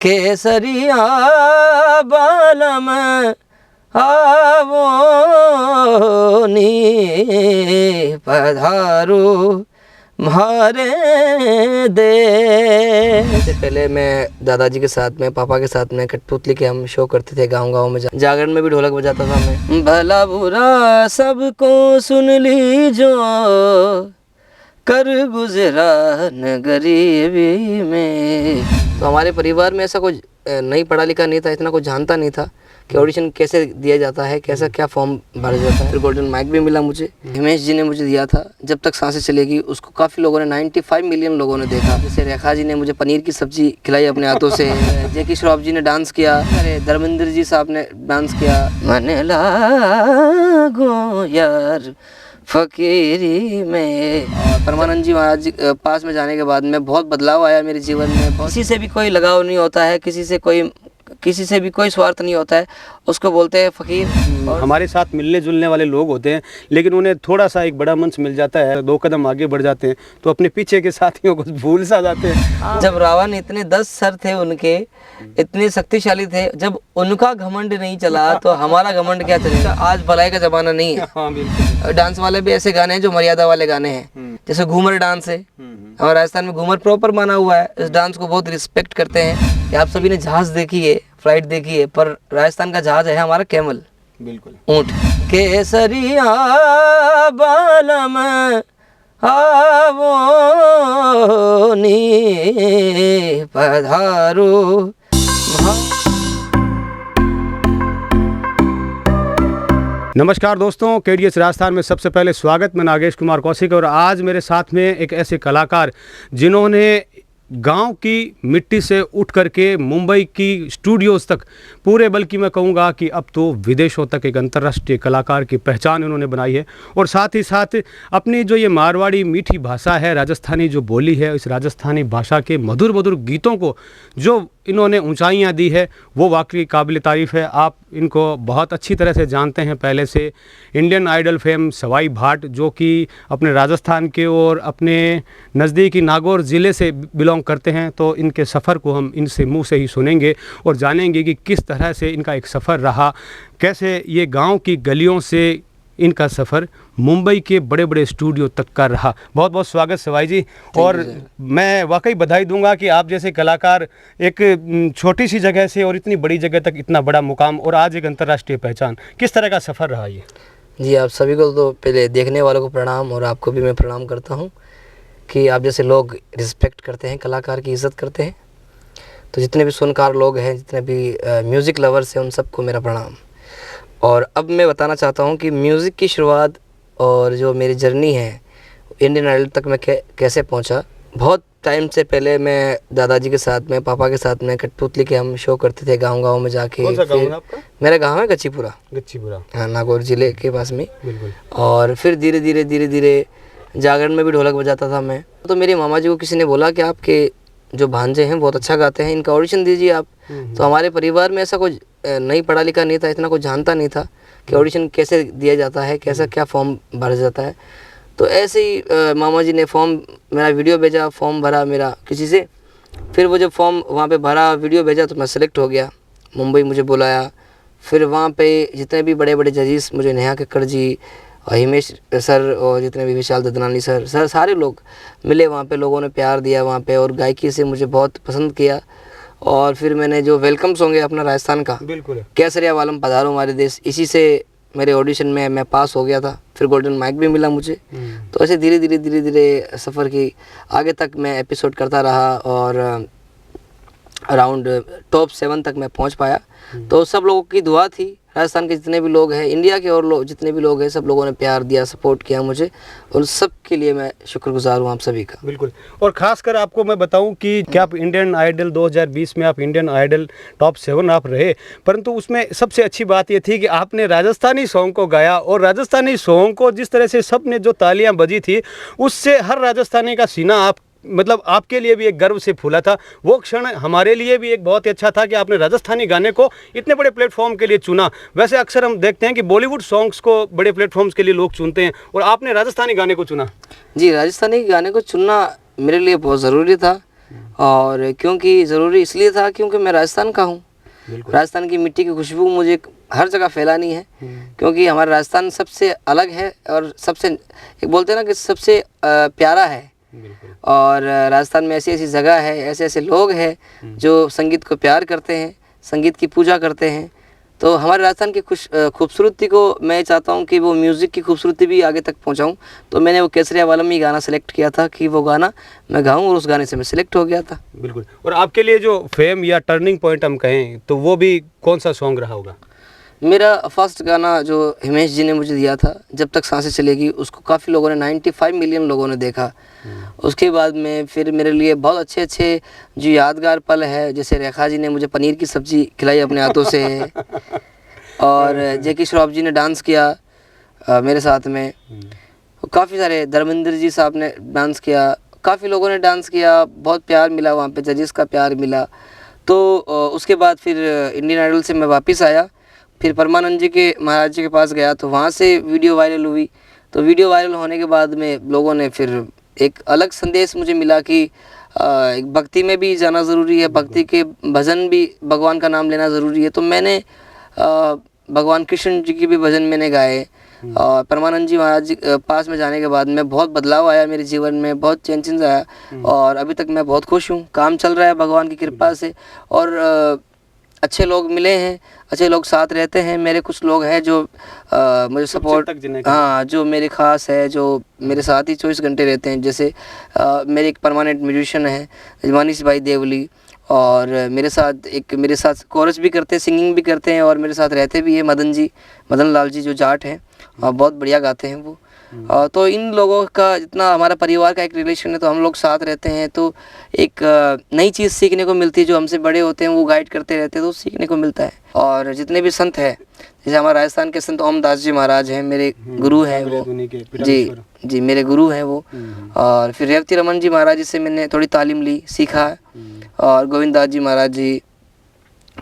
केसरिया बालम आवो नी पधारो मारे दे। इससे पहले मैं दादाजी के साथ में, पापा के साथ में कठपुतली के हम शो करते थे गांव-गांव में। जागरण में भी ढोलक बजाता था मैं। भला बुरा सबको सुन लीजो, कर गुजरा न गरीबी में। तो हमारे परिवार में ऐसा कुछ नहीं पढ़ा लिखा नहीं था, इतना कुछ जानता नहीं था कि ऑडिशन कैसे दिया जाता है, कैसा क्या फॉर्म भरा जाता है। फिर गोल्डन माइक भी मिला मुझे, हिमेश जी ने मुझे दिया था। जब तक सांसें चलेगी उसको काफ़ी लोगों ने 95 मिलियन लोगों ने देखा। जैसे रेखा जी ने मुझे पनीर की सब्जी खिलाई अपने हाथों से, जैकी श्रॉफ जी ने डांस किया, अरे धर्मेंद्र जी साहब ने डांस किया। मन लागो यार फकीरी में। परमानंद जी महाराज जी पास में जाने के बाद में बहुत बदलाव आया मेरे जीवन में। किसी से भी कोई लगाव नहीं होता है, किसी से भी कोई स्वार्थ नहीं होता है, उसको बोलते हैं फकीर। हमारे साथ मिलने जुलने वाले लोग होते हैं, लेकिन उन्हें थोड़ा सा एक बड़ा मंच मिल जाता है, 2 कदम आगे बढ़ जाते हैं तो अपने पीछे के साथियों को भूल सा जाते हैं। जब रावण इतने 10 सर थे उनके, इतने शक्तिशाली थे, जब उनका घमंड नहीं चला तो हमारा घमंड क्या चलेगा। आज भलाई का जमाना नहीं है। हाँ, बिल्कुल। डांस वाले भी ऐसे गाने हैं जो मर्यादा वाले गाने हैं, जैसे घूमर डांस है। हमारे राजस्थान में घूमर प्रॉपर माना हुआ है, इस डांस को बहुत रिस्पेक्ट करते हैं। आप सभी ने जहाज देखी है, फ्लाइट देखी है, पर राजस्थान का जहाज है हमारा कैमल, बिल्कुल ऊंट। केसरिया बालम आवो नी पधारो। नमस्कार दोस्तों, केडीएस राजस्थान में सबसे पहले स्वागत। मैं नागेश कुमार कौशिक और आज मेरे साथ में एक ऐसे कलाकार जिन्होंने गांव की मिट्टी से उठ करके मुंबई की स्टूडियोज़ तक पूरे, बल्कि मैं कहूँगा कि अब तो विदेशों तक एक अंतर्राष्ट्रीय कलाकार की पहचान इन्होंने बनाई है। और साथ ही साथ अपनी जो ये मारवाड़ी मीठी भाषा है, राजस्थानी जो बोली है, इस राजस्थानी भाषा के मधुर मधुर गीतों को जो इन्होंने ऊंचाइयां दी है वो वाकई काबिल तारीफ़ है। आप इनको बहुत अच्छी तरह से जानते हैं पहले से। इंडियन आइडल फेम सवाई भाट, जो कि अपने राजस्थान के और अपने नज़दीकी नागौर ज़िले से बिलोंग करते हैं, तो इनके सफ़र को हम इनसे मुंह से ही सुनेंगे और जानेंगे कि किस तरह से इनका एक सफ़र रहा, कैसे ये गांव की गलियों से इनका सफ़र मुंबई के बड़े बड़े स्टूडियो तक का रहा। बहुत बहुत स्वागत सवाई जी। और मैं वाकई बधाई दूंगा कि आप जैसे कलाकार एक छोटी सी जगह से और इतनी बड़ी जगह तक इतना बड़ा मुकाम और आज एक अंतर्राष्ट्रीय पहचान, किस तरह का सफ़र रहा ये? जी, आप सभी को तो पहले देखने वालों को प्रणाम, और आपको भी मैं प्रणाम करता हूँ कि आप जैसे लोग रिस्पेक्ट करते हैं, कलाकार की इज़्ज़त करते हैं। तो जितने भी सुनकार लोग हैं, जितने भी म्यूज़िक लवर्स हैं, उन सबको मेरा प्रणाम। और अब मैं बताना चाहता हूँ कि म्यूज़िक की शुरुआत और जो मेरी जर्नी है इंडियन आइडल तक मैं कैसे पहुँचा। बहुत टाइम से पहले मैं दादाजी के साथ में, पापा के साथ में कठपुतली के हम शो करते थे गांव-गांव में जाके। कौन सा गाँव है आपका? मेरा गांव है गच्चीपुरा। हाँ, नागौर ज़िले के पास में। बिल्कुल। और फिर धीरे धीरे जागरण में भी ढोलक बजाता था मैं। तो मेरे मामा जी को किसी ने बोला कि आपके जो भांजे हैं बहुत अच्छा गाते हैं, इनका ऑडिशन दीजिए आप। तो हमारे परिवार में ऐसा कुछ नहीं पढ़ा लिखा नहीं था, इतना कुछ जानता नहीं था कि ऑडिशन कैसे दिया जाता है, कैसा क्या फॉर्म भरा जाता है। तो ऐसे ही मामा जी ने मेरा वीडियो भेजा, फॉर्म भरा मेरा किसी से। फिर वो जब फॉर्म वहाँ पे भरा, वीडियो भेजा, तो मैं सेलेक्ट हो गया। मुंबई मुझे बुलाया। फिर वहाँ पे जितने भी बड़े बड़े जजेस, मुझे नेहा कक्कड़ जी और हिमेश सर और जितने भी विशाल ददनानी सर सारे लोग मिले वहाँ पे। लोगों ने प्यार दिया वहाँ पे और गायकी से मुझे बहुत पसंद किया। और फिर मैंने जो वेलकम सॉन्ग है अपना राजस्थान का, बिल्कुल, केसरिया बालम पधारो हमारे देश, इसी से मेरे ऑडिशन में मैं पास हो गया था। फिर गोल्डन माइक भी मिला मुझे। तो ऐसे धीरे धीरे सफ़र की आगे तक मैं एपिसोड करता रहा और अराउंड टॉप 7 तक मैं पहुंच पाया। तो सब लोगों की दुआ थी, राजस्थान के जितने भी लोग हैं, इंडिया के और जितने भी लोग हैं, सब लोगों ने प्यार दिया, सपोर्ट किया मुझे, और सब के लिए मैं शुक्रगुजार हूँ आप सभी का। बिल्कुल। और ख़ासकर आपको मैं बताऊं कि क्या आप इंडियन आइडल 2020 में आप इंडियन आइडल टॉप 7 आप रहे, परंतु उसमें सबसे अच्छी बात ये थी कि आपने राजस्थानी सॉन्ग को गाया। और राजस्थानी सॉन्ग को जिस तरह से सब ने जो तालियां बजी थी, उससे हर राजस्थानी का सीना आपके लिए भी एक गर्व से फूला था। वो क्षण हमारे लिए भी एक बहुत ही अच्छा था कि आपने राजस्थानी गाने को इतने बड़े प्लेटफॉर्म के लिए चुना। वैसे अक्सर हम देखते हैं कि बॉलीवुड सॉन्ग्स को बड़े प्लेटफॉर्म्स के लिए लोग चुनते हैं, और आपने राजस्थानी गाने को चुना। जी, राजस्थानी गाने को चुनना मेरे लिए बहुत ज़रूरी था, और क्योंकि ज़रूरी इसलिए था क्योंकि मैं राजस्थान का हूँ। बिल्कुल। राजस्थान की मिट्टी की खुशबू मुझे हर जगह फैलानी है, क्योंकि हमारा राजस्थान सबसे अलग है और सबसे, एक बोलते हैं ना कि सबसे प्यारा है। बिल्कुल। और राजस्थान में ऐसी ऐसी जगह है, ऐसे ऐसे लोग हैं जो संगीत को प्यार करते हैं, संगीत की पूजा करते हैं। तो हमारे राजस्थान की खूबसूरती को मैं चाहता हूँ कि वो म्यूज़िक की खूबसूरती भी आगे तक पहुँचाऊँ। तो मैंने वो केसरिया वालम ही गाना सेलेक्ट किया था कि वो गाना मैं गाऊँ, और उस गाने से मैं सिलेक्ट हो गया था। बिल्कुल। और आपके लिए जो फेम या टर्निंग पॉइंट हम कहें तो वो भी कौन सा सॉन्ग रहा होगा? मेरा फर्स्ट गाना जो हिमेश जी ने मुझे दिया था, जब तक सांसें चलेगी, उसको काफ़ी लोगों ने 95 मिलियन लोगों ने देखा। उसके बाद में फिर मेरे लिए बहुत अच्छे अच्छे जो यादगार पल है, जैसे रेखा जी ने मुझे पनीर की सब्ज़ी खिलाई अपने हाथों से, और जैकी श्रॉफ जी ने डांस किया मेरे साथ में, काफ़ी सारे धर्मेंद्र जी साहब ने डांस किया, काफ़ी लोगों ने डांस किया, बहुत प्यार मिला वहाँ पे, जजेस का प्यार मिला। तो उसके बाद फिर इंडियन आइडल से मैं वापस आया, फिर परमानंद जी के महाराज जी के पास गया, तो वहाँ से वीडियो वायरल हुई। तो वीडियो वायरल होने के बाद में लोगों ने फिर एक अलग संदेश मुझे मिला कि एक भक्ति में भी जाना ज़रूरी है, भक्ति के भजन भी, भगवान का नाम लेना ज़रूरी है। तो मैंने भगवान कृष्ण जी के भी भजन मैंने गाए, और परमानंद जी महाराज जी पास में जाने के बाद में बहुत बदलाव आया मेरे जीवन में, बहुत चेंजेस आया, और अभी तक मैं बहुत खुश हूँ। काम चल रहा है भगवान की कृपा से, और अच्छे लोग मिले हैं, अच्छे लोग साथ रहते हैं। मेरे कुछ लोग हैं जो मुझे सपोर्ट, हाँ, जो मेरे ख़ास है, जो मेरे साथ ही 24 घंटे रहते हैं। जैसे मेरे एक परमानेंट म्यूजिशियन है जमानीश भाई देवली, और मेरे साथ कोरस भी करते हैं, सिंगिंग भी करते हैं, और मेरे साथ रहते भी है मदन लाल जी जो जाट हैं, और बहुत बढ़िया गाते हैं वो। तो इन लोगों का जितना हमारा परिवार का एक रिलेशन है, तो हम लोग साथ रहते हैं, तो एक नई चीज़ सीखने को मिलती है। जो हमसे बड़े होते हैं वो गाइड करते रहते हैं, तो सीखने को मिलता है। और जितने भी संत हैं, जैसे हमारे राजस्थान के संत ओमदास जी महाराज हैं, मेरे गुरु हैं वो, जी मेरे गुरु हैं वो। और फिर रेवती रमन जी महाराज जी से मैंने थोड़ी तालीम ली, सीखा, और गोविंद दास जी महाराज जी,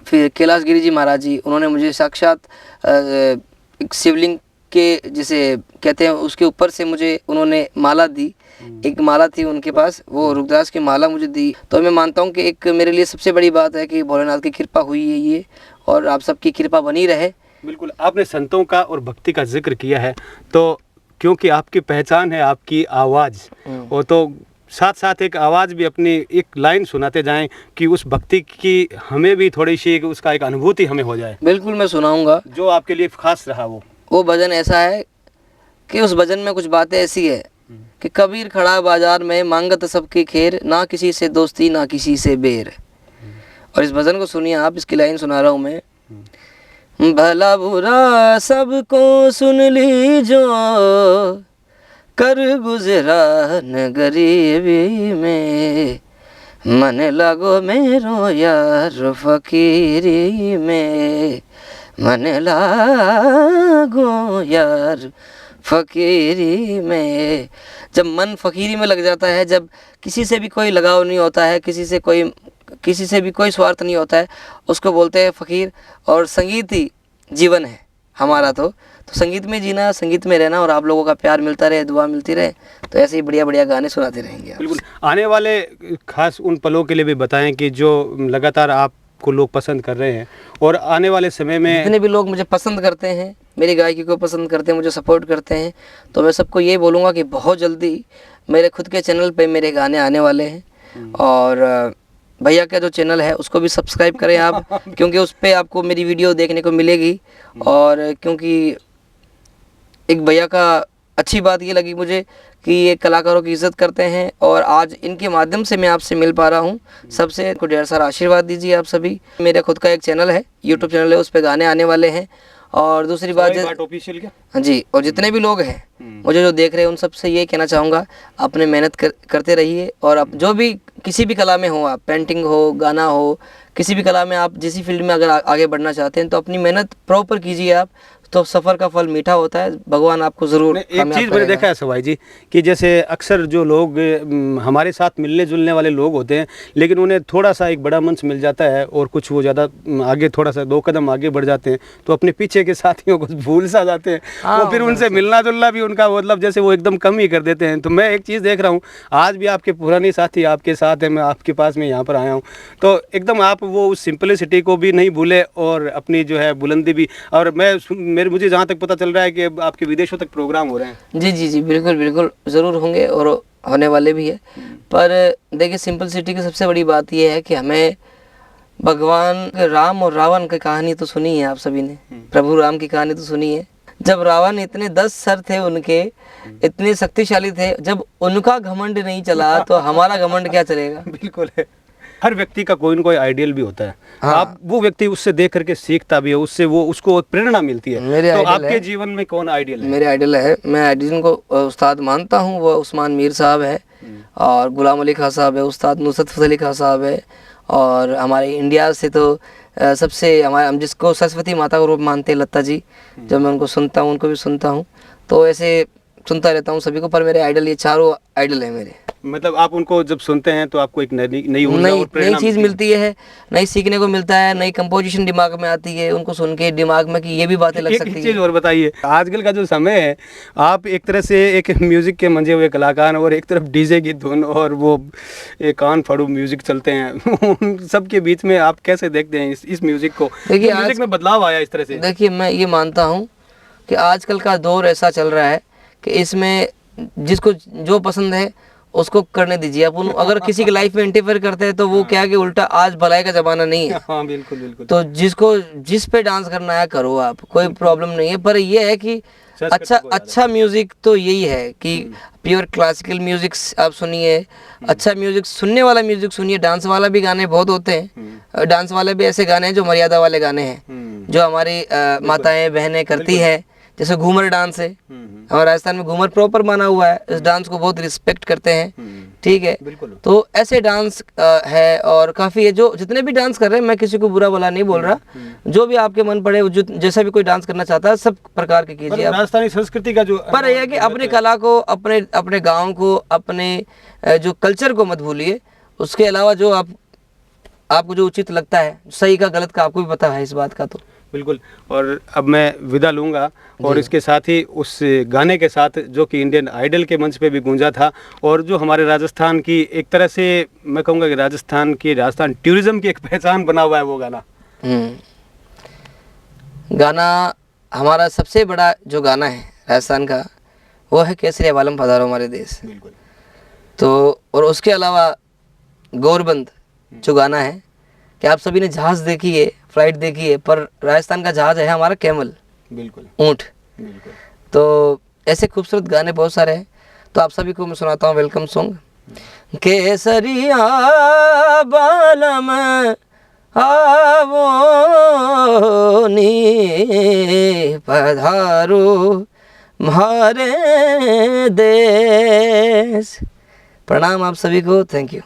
फिर कैलाश गिरी जी महाराज जी, उन्होंने मुझे साक्षात एक शिवलिंग के जिसे कहते हैं उसके ऊपर से मुझे उन्होंने माला दी। एक माला थी उनके पास, वो रुद्राक्ष की माला मुझे दी। तो मैं मानता हूँ कि एक मेरे लिए सबसे बड़ी बात है कि भोलेनाथ की कृपा हुई है ये, और आप सबकी कृपा बनी रहे। बिल्कुल। आपने संतों का और भक्ति का जिक्र किया है, तो क्योंकि आपकी पहचान है आपकी आवाज़, और तो साथ साथ एक आवाज़ भी, अपनी एक लाइन सुनाते जाएं कि उस भक्ति की हमें भी थोड़ी सी उसका एक अनुभूति हमें हो जाए। बिल्कुल मैं सुनाऊंगा। जो आपके लिए खास रहा वो भजन ऐसा है कि उस भजन में कुछ बातें ऐसी है कि कबीर खड़ा बाजार में मांगत सबकी खेर, ना किसी से दोस्ती ना किसी से बेर। और इस भजन को सुनिए आप, इसकी लाइन सुना रहा हूँ मैं। भला बुरा सबको सुन लीजो, कर गुजरा न गरीबी में, मन लगो मेरो यार फकीरी में, मन लागो यार फकीरी में। जब मन फकीरी में लग जाता है, जब किसी से भी कोई लगाव नहीं होता है, किसी से भी कोई स्वार्थ नहीं होता है, उसको बोलते हैं फकीर। और संगीत ही जीवन है हमारा, तो संगीत में जीना, संगीत में रहना, और आप लोगों का प्यार मिलता रहे, दुआ मिलती रहे, तो ऐसे ही बढ़िया बढ़िया गाने सुनाते रहेंगे आप। बिल्कुल। आने वाले खास उन पलों के लिए भी बताएं कि जो लगातार आपको लोग पसंद कर रहे हैं, और आने वाले समय में जितने भी लोग मुझे पसंद करते हैं, मेरी गायकी को पसंद करते हैं, मुझे सपोर्ट करते हैं, तो मैं सबको ये बोलूँगा कि बहुत जल्दी मेरे खुद के चैनल पे मेरे गाने आने वाले हैं। और भैया का जो चैनल है उसको भी सब्सक्राइब करें आप, क्योंकि उस पर आपको मेरी वीडियो देखने को मिलेगी। और क्योंकि एक भैया का अच्छी बात ये लगी मुझे कि ये कलाकारों की इज़्ज़त करते हैं, और आज इनके माध्यम से मैं आपसे मिल पा रहा हूँ। सबसे को ढेर सारा आशीर्वाद दीजिए आप सभी। मेरा खुद का एक चैनल है, यूट्यूब चैनल है, उस पर गाने आने वाले हैं। और दूसरी बात ऑफिशियल क्या? हाँ जी, और जितने भी लोग हैं मुझे जो देख रहे हैं, उन सबसे ये कहना चाहूँगा, अपने मेहनत करते रहिए। और आप जो भी किसी भी कला में हो, आप पेंटिंग हो, गाना हो, किसी भी कला में आप जिस फील्ड में अगर आगे बढ़ना चाहते हैं, तो अपनी मेहनत प्रॉपर कीजिए आप, तो सफ़र का फल मीठा होता है, भगवान आपको ज़रूर एक चीज़ मैंने देखा है सवाई जी कि जैसे अक्सर जो लोग हमारे साथ मिलने जुलने वाले लोग होते हैं, लेकिन उन्हें थोड़ा सा एक बड़ा मंच मिल जाता है और कुछ वो ज़्यादा आगे थोड़ा सा 2 कदम आगे बढ़ जाते हैं तो अपने पीछे के साथियों को भूल सा जाते हैं। वो फिर उनसे मिलना जुलना भी उनका मतलब जैसे वो एकदम कम ही कर देते हैं। तो मैं एक चीज़ देख रहा हूँ, आज भी आपके पुराने साथी आपके साथ हैं, मैं आपके पास में यहाँ पर आया हूँ, तो एकदम आप वो उस सिंपलिसिटी को भी नहीं भूले और अपनी जो है बुलंदी भी। और मुझे जहाँ तक पता चल रहा है कि आपके विदेशों तक प्रोग्राम हो रहे हैं। जी जी जी, बिल्कुल बिल्कुल ज़रूर होंगे और होने वाले भी है। पर देखिए, सिंपलिसिटी की सबसे बड़ी बात यह है कि हमें भगवान राम और रावण की कहानी तो सुनी है आप सभी ने, प्रभु राम की कहानी तो सुनी है। जब रावण इतने 10 सर थे उनके, इतने शक्तिशाली थे, जब उनका घमंड नहीं चला तो हमारा घमंड क्या चलेगा। बिल्कुल है, हर व्यक्ति का कोई न कोई आइडियल भी होता है। हाँ। आप वो व्यक्ति उससे देख करके सीखता भी है, उससे वो उसको प्रेरणा मिलती है। मेरे तो आइडियल आपके जीवन में कौन आइडियल है? मेरे आइडियल है, मैं आइडियल को उस्ताद मानता हूँ, वो उस्मान मीर साहब है और गुलाम अली खां साहब है, उस्ताद नुसरत फतेह अली खां साहब है। और हमारे इंडिया से तो सबसे हमारे, हम जिसको सरस्वती माता का रूप मानते हैं, लता जी, जब मैं उनको सुनता हूँ उनको भी सुनता हूँ, तो ऐसे सुनता रहता हूँ सभी को। पर मेरे आइडल ये चारों आइडल है मेरे। मतलब आप उनको जब सुनते हैं तो आपको एक नई ऊर्जा और प्रेरणा चीज़ मिलती है, नई सीखने को मिलता है, नई कंपोजिशन दिमाग में आती है, उनको सुन के दिमाग में कि ये भी बातें लग सकती है। एक चीज़ और बताइए, आजकल का जो समय है, आप एक तरह से एक म्यूजिक के मंजे हुए कलाकार और एक तरफ डीजे की धुन और वो एक कान फाड़ू म्यूजिक चलते हैं, उन सब के बीच में आप कैसे देखते हैं इस म्यूजिक को? देखिए, म्यूजिक में बदलाव आया इस तरह से। देखिए, मैं ये मानता हूँ कि आजकल का दौर ऐसा चल रहा है कि इसमें जिसको जो पसंद है उसको करने दीजिए। आप अगर किसी की लाइफ में इंटरफेयर करते हैं तो वो क्या कि उल्टा, आज भलाई का ज़माना नहीं है। हाँ, बिल्कुल बिल्कुल। तो जिस पे डांस करना है करो, आप कोई प्रॉब्लम नहीं है। पर ये है कि अच्छा म्यूजिक तो यही है कि प्योर क्लासिकल म्यूजिक आप सुनिए, अच्छा म्यूजिक, सुनने वाला म्यूजिक सुनिए। डांस वाला भी गाने बहुत होते हैं, डांस वाले भी ऐसे गाने हैं जो मर्यादा वाले गाने हैं, जो हमारी माताएं बहनें करती है। जैसे घूमर डांस है, हमारे राजस्थान में घूमर प्रॉपर माना हुआ है, इस डांस को बहुत रिस्पेक्ट करते हैं, ठीक है। तो ऐसे डांस है और काफ़ी है, जो जितने भी डांस कर रहे हैं, मैं किसी को बुरा भला नहीं बोल रहा, जो भी आपके मन पड़े, जैसा भी कोई डांस करना चाहता है, सब प्रकार के कीजिए। राजस्थानी संस्कृति का जो पर यह है कि अपनी कला को, अपने गाँव को, अपने जो कल्चर को मत भूलिए। उसके अलावा जो आपको जो उचित लगता है, सही का गलत का आपको भी पता है इस बात का, तो बिल्कुल। और अब मैं विदा लूँगा और इसके साथ ही उस गाने के साथ जो कि इंडियन आइडल के मंच पे भी गूंजा था और जो हमारे राजस्थान की एक तरह से मैं कहूँगा कि राजस्थान टूरिज्म की एक पहचान बना हुआ है वो गाना। गाना हमारा सबसे बड़ा जो गाना है राजस्थान का, वो है केसरी वालम पधारो हमारे देश। बिल्कुल। तो और उसके अलावा गौरबंद जो गाना है, कि आप सभी ने जहाज़ देखी है, फ्लाइट देखी है, पर राजस्थान का जहाज़ है हमारा कैमल, बिल्कुल, ऊँट। बिल्कुल। तो ऐसे खूबसूरत गाने बहुत सारे हैं, तो आप सभी को मैं सुनाता हूँ वेलकम सॉन्ग। केसरिया बालम आवो नी पधारो हमारे देश। प्रणाम आप सभी को, थैंक यू।